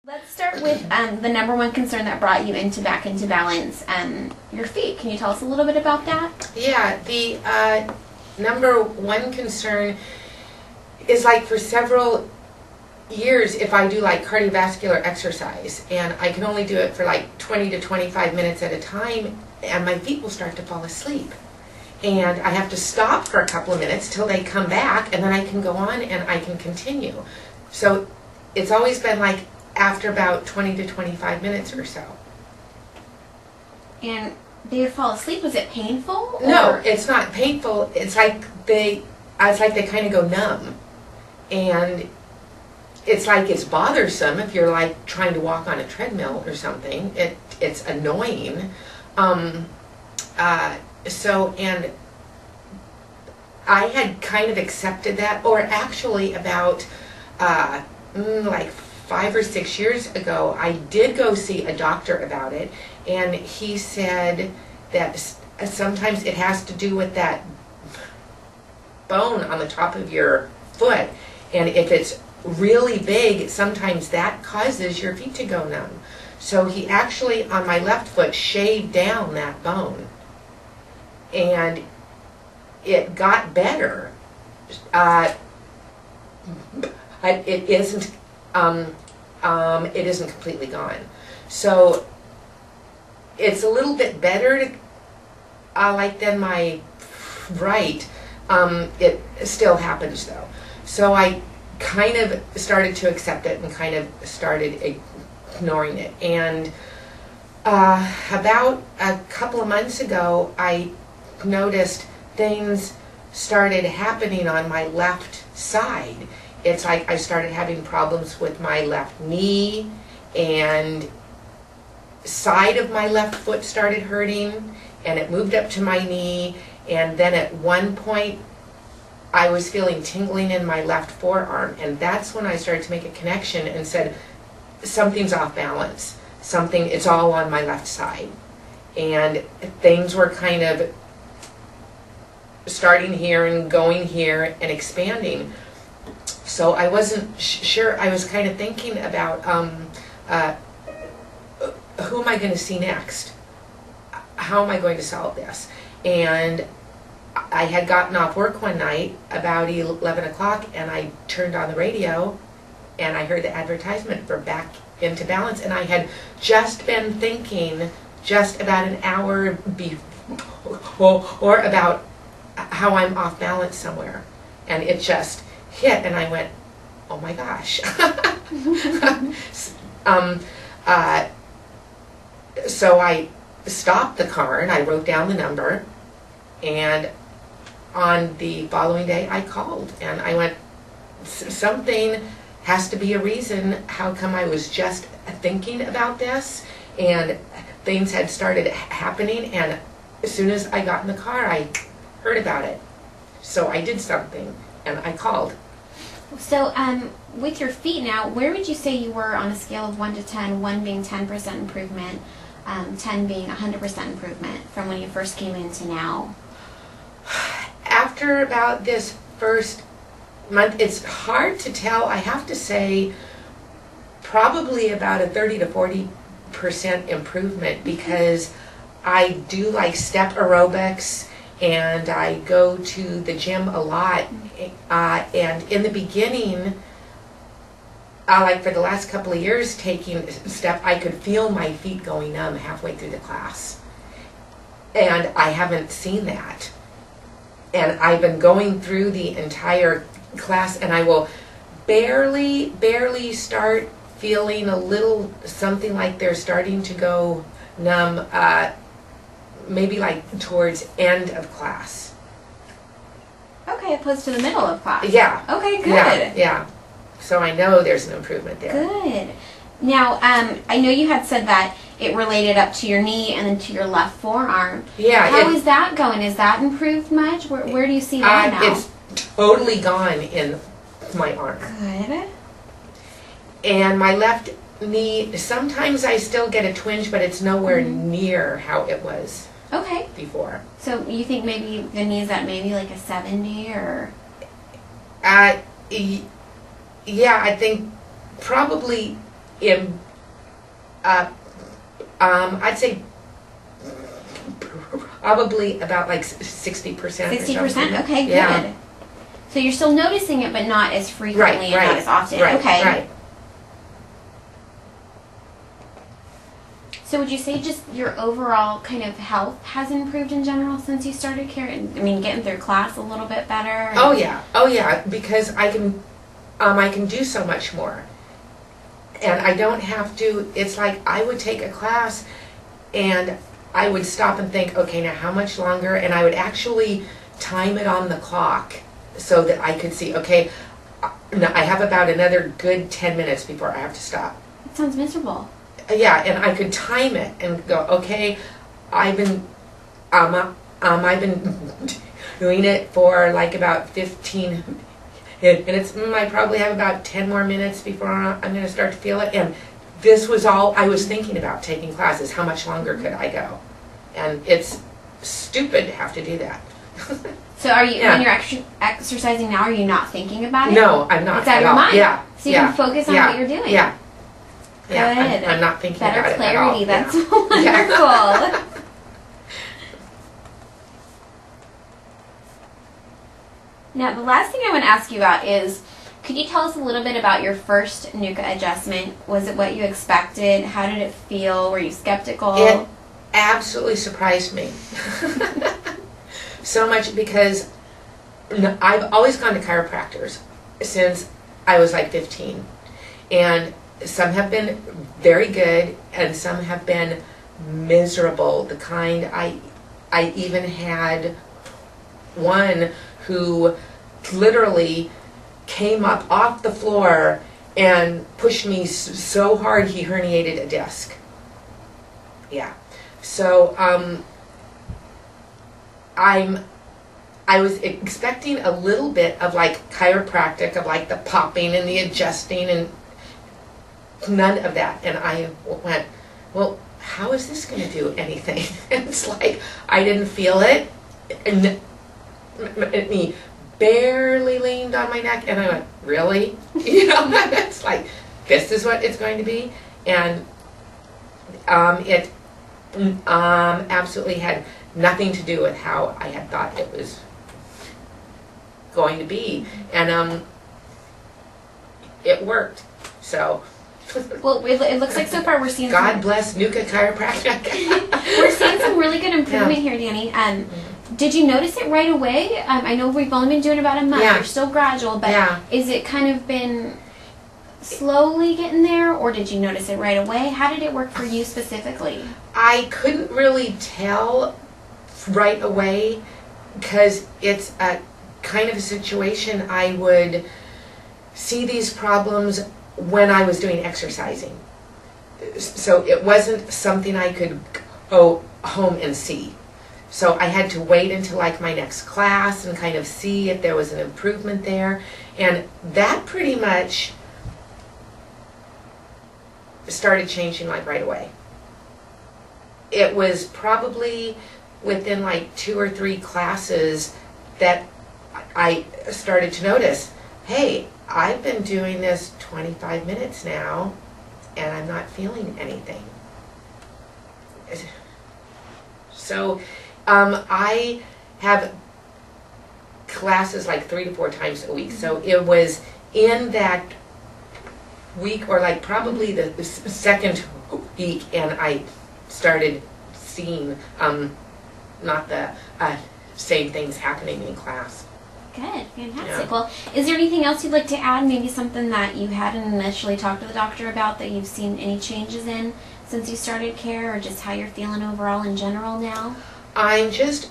Let's start with the number one concern that brought you back into balance, your feet. Can you tell us a little bit about that? Yeah, the number one concern is like for several years if I do like cardiovascular exercise and I can only do it for like 20 to 25 minutes at a time and my feet will start to fall asleep. And I have to stop for a couple of minutes till they come back and then I can go on and I can continue. So it's always been like after about 20 to 25 minutes or so. And they would fall asleep. Was it painful? Or? No, it's not painful. It's like they kind of go numb. And it's like it's bothersome if you're like trying to walk on a treadmill or something. It's annoying. And I had kind of accepted that, or actually about like 5 or 6 years ago, I did go see a doctor about it, and he said that sometimes it has to do with that bone on the top of your foot, and if it's really big, sometimes that causes your feet to go numb. So he actually, on my left foot, shaved down that bone, and it got better. It isn't completely gone. So it's a little bit better like than my right. It still happens though. So I kind of started to accept it and kind of started ignoring it. And about a couple of months ago, I noticed things started happening on my left side. It's like I started having problems with my left knee, and side of my left foot started hurting, and it moved up to my knee, and then at one point I was feeling tingling in my left forearm, and that's when I started to make a connection and said, something's off balance. It's all on my left side. And things were kind of starting here and going here and expanding. So I wasn't sure. I was kind of thinking about who am I going to see next? How am I going to solve this? And I had gotten off work one night about 11 o'clock, and I turned on the radio and I heard the advertisement for Back into Balance, and I had just been thinking just about an hour before about how I'm off balance somewhere, and it just hit, and I went, oh my gosh. So I stopped the car and I wrote down the number, and on the following day I called and I went, something has to be a reason. How come I was just thinking about this and things had started happening, and as soon as I got in the car I heard about it. So I did something and I called. So with your feet now, where would you say you were on a scale of 1 to 10, 1 being 10% improvement, 10 being 100% improvement from when you first came in to now? After about this first month, it's hard to tell. I have to say probably about a 30 to 40% improvement, because I do like step aerobics and I go to the gym a lot, and in the beginning, like for the last couple of years taking step, I could feel my feet going numb halfway through the class, and I haven't seen that. And I've been going through the entire class, and I will barely start feeling a little something like they're starting to go numb, maybe like towards end of class. Okay, opposed to the middle of class. Yeah. Okay, good. Yeah. So I know there's an improvement there. Good. Now, I know you had said that it related up to your knee and then to your left forearm. Yeah. How is that going? Is that improved much? Where do you see that now? It's totally gone in my arm. Good. And my left knee, sometimes I still get a twinge, but it's nowhere near how it was before. So you think maybe the knee's at maybe like a 70 or? Yeah, I think probably in, I'd say probably about like 60%. 60%? Okay, Yeah. good. So you're still noticing it, but not as frequently and not as often. Right, okay. right. So would you say just your overall kind of health has improved in general since you started care? I mean, getting through class a little bit better? Oh yeah, because I can do so much more. And I don't have to, it's like I would take a class and I would stop and think, okay, now how much longer? And I would actually time it on the clock so that I could see, okay, I have about another good 10 minutes before I have to stop. It sounds miserable. Yeah, and I could time it and go, okay, I've been doing it for like about 15 minutes. I probably have about 10 more minutes before I'm going to start to feel it. And this was all I was thinking about taking classes. How much longer could I go? And it's stupid to have to do that. So are you, when you're exercising now, are you not thinking about it? No, I'm not. It's out of your mind. Yeah. So you can focus on what you're doing. Yeah. Yeah, Good. I'm not thinking Better about clarity. it at all. That's wonderful. Now, the last thing I want to ask you about is, could you tell us a little bit about your first NUCA adjustment? Was it what you expected? How did it feel? Were you skeptical? It absolutely surprised me. So much because I've always gone to chiropractors since I was like 15. And some have been very good and some have been miserable. The kind I even had one who literally came up off the floor and pushed me so hard he herniated a disc. Yeah. So I was expecting a little bit of like chiropractic, of like the popping and the adjusting, and none of that. And I went, well, how is this going to do anything? And it's like I didn't feel it, and me barely leaned on my neck, and I went, really? You know, it's like, this is what it's going to be. And it absolutely had nothing to do with how I had thought it was going to be. And it worked. So well, it looks like so far we're seeing God bless NUCA Chiropractic. we're seeing some really good improvement here, Danny. Did you notice it right away? I know we've only been doing it about a month. You're still gradual, but is it kind of been slowly getting there, or did you notice it right away? How did it work for you specifically? I couldn't really tell right away because it's a kind of a situation I would see these problems when I was doing exercising. So it wasn't something I could go home and see. So I had to wait until like my next class and kind of see if there was an improvement there. And that pretty much started changing like right away. It was probably within like 2 or 3 classes that I started to notice, hey, I've been doing this 25 minutes now and I'm not feeling anything. So I have classes like 3 to 4 times a week. So it was in that week, or like probably the second week, and I started seeing not the same things happening in class. Good, fantastic. Yeah. Well, is there anything else you'd like to add? Maybe something that you hadn't initially talked to the doctor about that you've seen any changes in since you started care, or just how you're feeling overall in general now? I'm just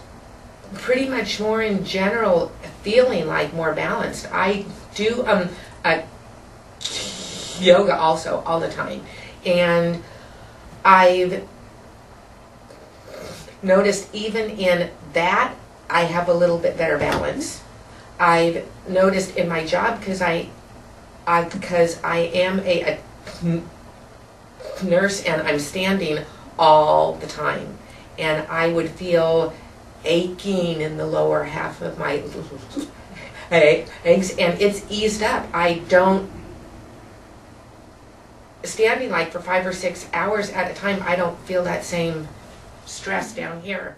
pretty much more in general feeling like more balanced. I do yoga also all the time, and I've noticed even in that I have a little bit better balance. I've noticed in my job, because I am a nurse and I'm standing all the time, and I would feel aching in the lower half of my legs, and it's eased up. I don't standing like for 5 or 6 hours at a time, I don't feel that same stress down here.